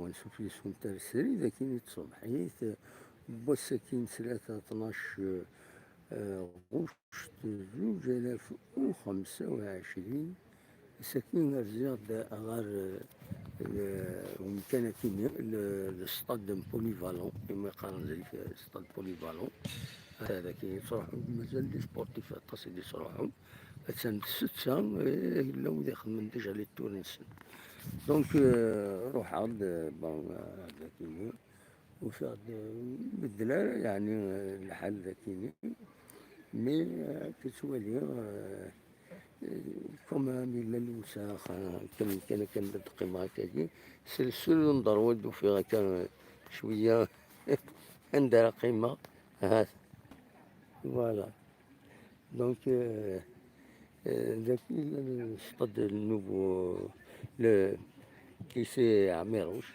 نشوف يسون تاع السري إذا كاين تصبحيت بوسكين 13 غشت 2025 ساكنين رجال غار وكان كيما الستاد بوليفالون كما يقارن ذلك ستاد بوليفالون هذا كاين صراحة مازال لي سبورتيف أطاس اللي صراحة هاتسان ستة إلا وذا خدمن ديجا لي تورنسن دونك روح عرض بون هذا كيما وفي بالدلال يعني الحال ذا كيما مي كتولي كما إلا الوساخ كان القيمة هكاكي سلسل نضر ودو فيها كان شوية عندها قيمة هات فوالا دونك ذاك الصطد النوفو كيسي عميروش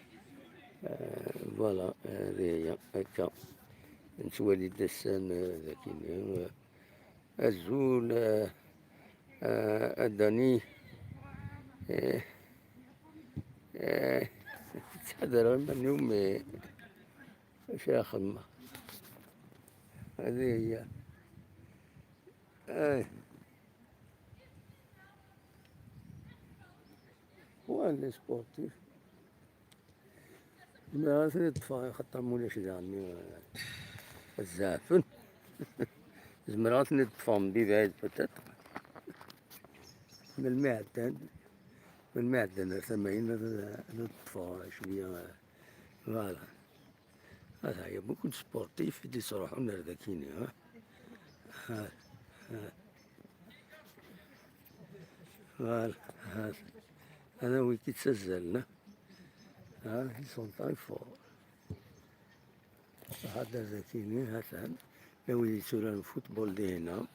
فوالا هذه هي هكا نتوالي دسان ذاك الزول أداني تحضر من يومي فيها خدمة هذه هي وأنا سبورتيف ما تدفع خاطر مولاش يعني الزعفن زمرات ندفع من بعيد بتات من المعدن ثمانين ندفع شوية فوالا هذا هي بوكو سبورتيف دي صراحة نردكيني ها فوالا هذا وين كيتسجلنا سون تاي فور هذا ذاكيني هاتان لو يسولان الفوتبول دي هنا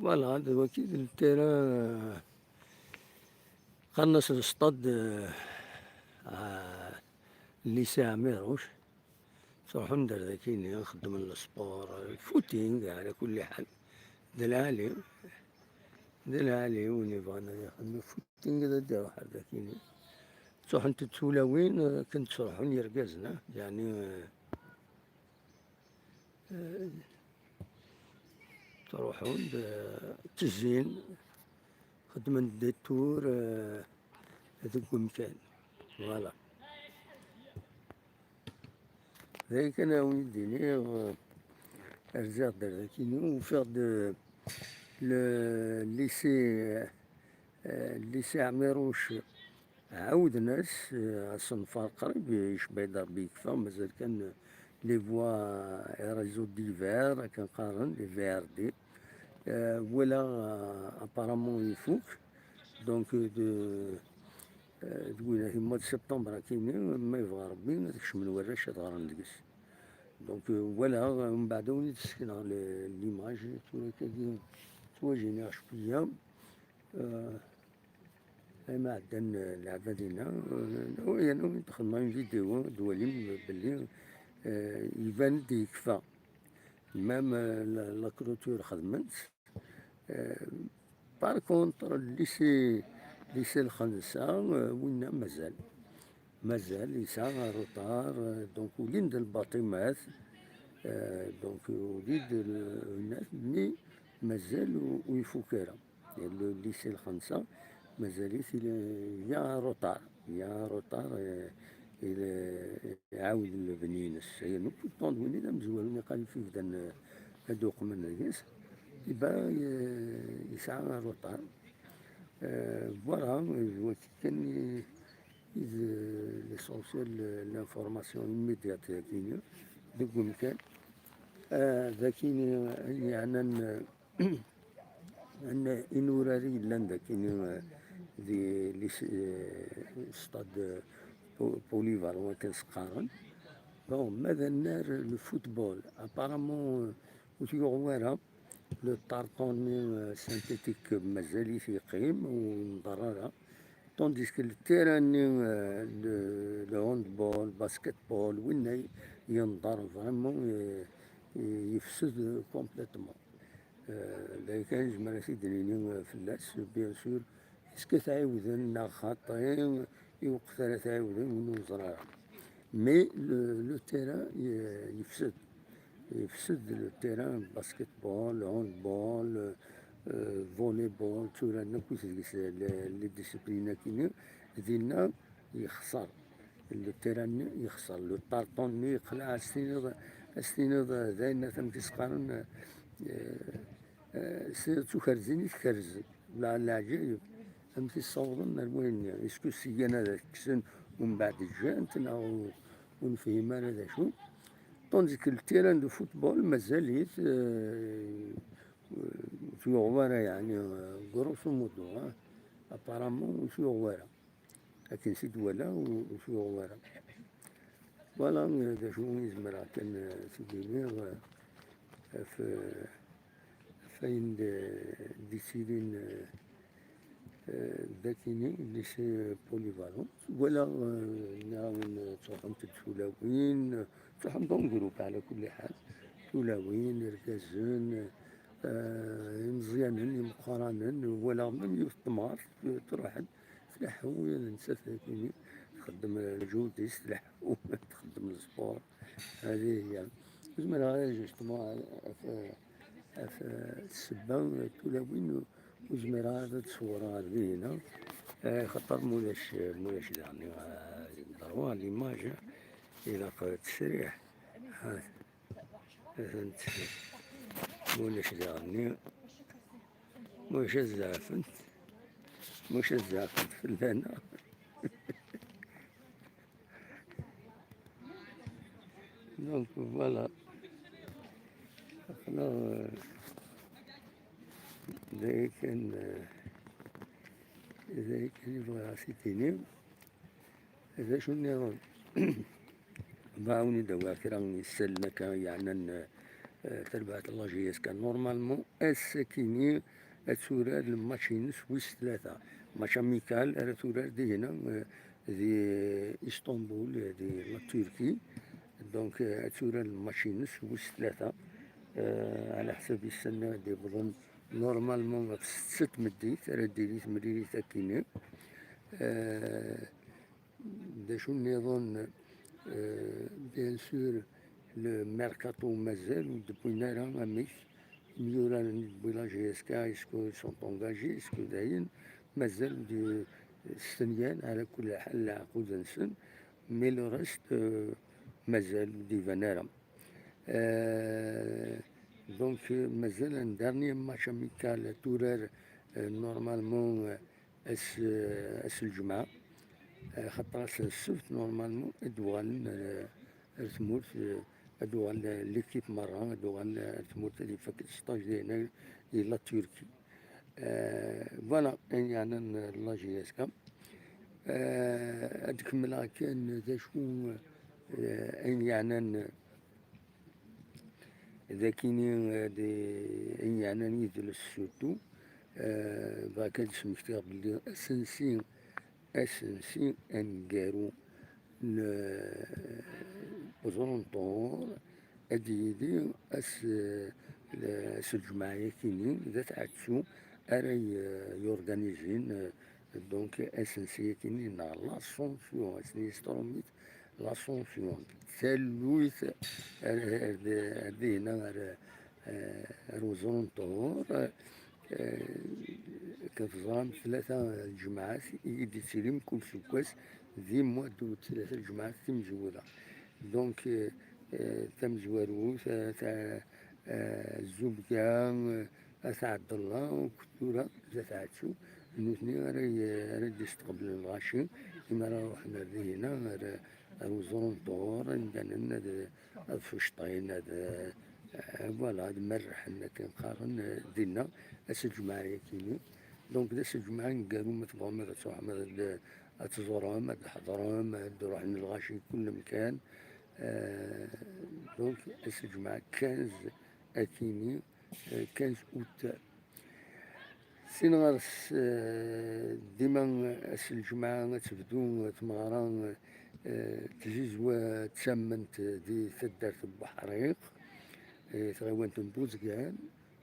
فوالا هذا هو كي التيران قنص الاسطاد الليسي عميروش صراحة ندير ذاكيني نخدم السبور الفوتينغ على كل حال دلالي وين يبغانا يخدم الفوتينغ هذا دير واحد ذاكيني صح انت تسولاوين كنت صراحة يرقزنا يعني تروحون تزين خدمة دي تور هذوك مكان فوالا ذاك انا ويديني رجعت ذاكيني وفيغ الليسي عميروش عاود ناس الصنفار قريب يشبه يدار بيكفا مازال كان لي فوا ريزو ديفير كان قارن لي في ار دي ولا ابارامون يفوك دونك دوينا في مود سبتمبر كيني ما يبغى ربي هذاكش من وراش تغار ندقس دونك ولا من بعد وليت سكنا ليماج تواجهني شوية ما عندنا اللعبة دينا يعني خدمة فيديو دوالي بلي يبان يكفى مام لا كلوتور خدمت بار كونتر ليسي الخنسة وين مازال يسعى روطار دونك وليد الباطيمات دونك وليد الناس مي مازال ويفوكرها يعني الليسي الخنسة مازاليت يا روطار يعاود البنينس هي نو طون وين اذا مزوالين قال فيه بدان هادوق من الناس يبقى يسعى روطار فوالا كان ليسونسيال لانفورماسيون ايميديات كاين دوك مكان ذاكيني يعني أن إنوراري لاندا كاين دي ستاد بوليفالون كنسقارن بون ماذا النار الفوتبول ابارامون وتيغوارها لو طارطوني سانتيتيك مازال يقيم ونضررها طونديس كو التيراني لو هوندبول باسكت بول وين ينضر فريمون يفسد كومبليتومون لا كان جمال سيدني فلاس بيان سور اسكو تعاود لنا خاطين يوقف 3 عاودين ونوزر. مي لو تيران يفسد لو تيران باسكت بول، هاند بول، فولي بول، تورا كوش لي ديسيبلينا كيني دينا يخسر. لو تيران يخسر، لو طارطون يقلع استينوض داينا ثم تسقارن تخرزين تخرز لا العجيب أم تصورن وين اسكو السيانة ذاك كسن ومن بعد جانتنا ونفهم أنا ذا شو. طونزيك التيران دو فوتبول مازاليت في غوارة يعني غروسو مودو ابارامون في غوارة، لكن سيد ولا وفي غوارة. فوالا ذا شو يزمر كان سيدي في فين ديسيدين ذاكيني ليسي بوليفالون ولا نعاون تروحهم تدفولاوين تروحهم دون جروب على كل حال، تولawين ركازن مزيانين مقارنين ولا من يوث تمار تروح تلحو نسات ذاكيني تخدم الجوديس تلحو تخدم السبور. هذه هي زعما غير جوستومون في السبة تولawين وزميرة تصورها هذه هنا خاطر مولاش يعني ضروري ليماج إلا تسريح فهمت مولاش يعني مش الزعفنت مش الزعفنت فلانة. دونك فوالا خلا ذاك كان يبغى سيتيني هذا شو نيرون باعوني دواك راني سلك يعني تربعة الله جياس كان نورمالمون الساكيني تورار الماتشين سويس 3 ماتش اميكال تورار دي هنا دي اسطنبول دي لا تركي. دونك تورار الماتشين سويس 3 على حسب السنة دي بظن نورمالمون 6 مديت ديريت مديريت أكيني. دا شو نظن بيان سور لو ميركاتو مازال دبوينا راه ميش ميورا بولا جي اس كا اسكو سون طونجاجي اسكو داين مازال دي ستنيان على كل حال العقود نسن مي لو ريست مازال دي فانارا. دونك مازال ان دارني ماتش اميكال تورار نورمالمون اس الجمعة خاطر السبت نورمالمون ادوال تموت ادوال ليكيب مرة ادوال تموت اللي فك ستاج ديالنا إلى تركي. فوالا يعني الله جياسكا أتكمل كان ذا شو يعني ذاكيني يعني يدل سورتو باكا سميتها بلي اسنسي انقارو بزرنطور اديدي اس الجماعة كيني ذات عدسو اري يورغانيزين دونك اسنسي كيني نا لاسونسيون اسني ستروميت لاسونسيون ثالوث هنا روزونطور كتظام 3 الجمعات يدير كل سكاس ذي مودو 3 الجمعات تمزورة. دونك تمزورو تاع الزبكة تاع عبد الله وكتورة ذات عدسو نوثني راه يستقبل الغاشي كيما راه روحنا هنا روزونطور عندنا فشطين فوالا هاد مرح كنقارن ديالنا اس الجماعة كيني. دونك داس الجماعة نقالو ما تبغى ما تروح ما تزورهم ما تحضرهم تروح للغاشي كل مكان. دونك اس الجماعة 15 اكيني 15 اوت سين غارس ديما اس الجماعة تبدو تمغران تجيزوا تسمنت دي تدارت بحريق تغوانت بوزقان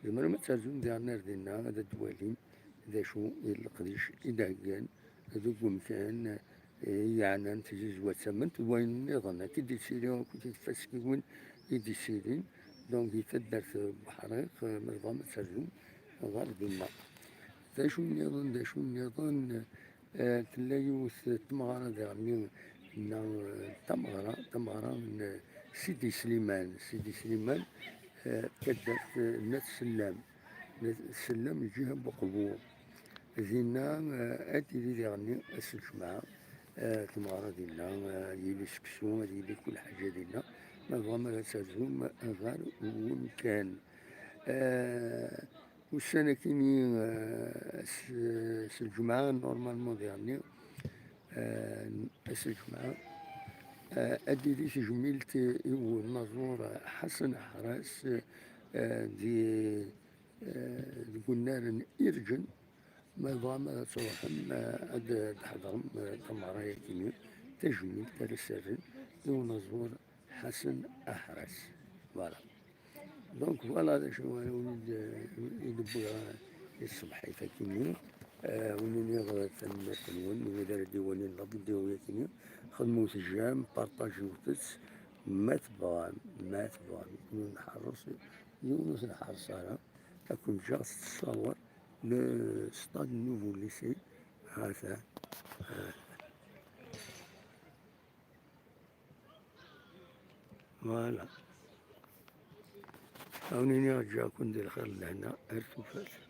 زعما ما ترجم ديالنا ردينا هذا الدوالين ذا شو القديش إذا كان هذوك مكان يعني أنت جوج وثمنت وين نظن كي تسيري كنت تفسكي وين يدي سيرين دونك يتدرت بحريق مرضى تسرجم غير بالماء ذا شو نظن تلا يوث تمغرة يعني تمغرة من سيدي سليمان كدرت ناس السلام الجهة بقبور زينا أدري يعني الجماعة تمغرة ديالنا ديالي سكسو ديالي كل حاجة ديالنا ما ضامن تسرزم غير وين كان والسنة كيني الجمعة نورمالمون يعني الجمعة أدري جميلت نزور حسن حراس دي قلنا إرجن ما ضام صوحن أد تحضرم تمرايا كيني تجميل ترسرن دو نزور حسن أحرس فوالا دونك فوالا هذا شنو وليد يدبر الصبح يفكيني ونني غير تنون وإذا ديواني نضل ديواني كيني خدمو سجام بارطاجيو تس ما تبغى نحرص يونس نحرص على أكون جالس تصور لستاد نوفو ليسي هذا فوالا. هوني رجعكم ديال الخير لهنا ارتفاس.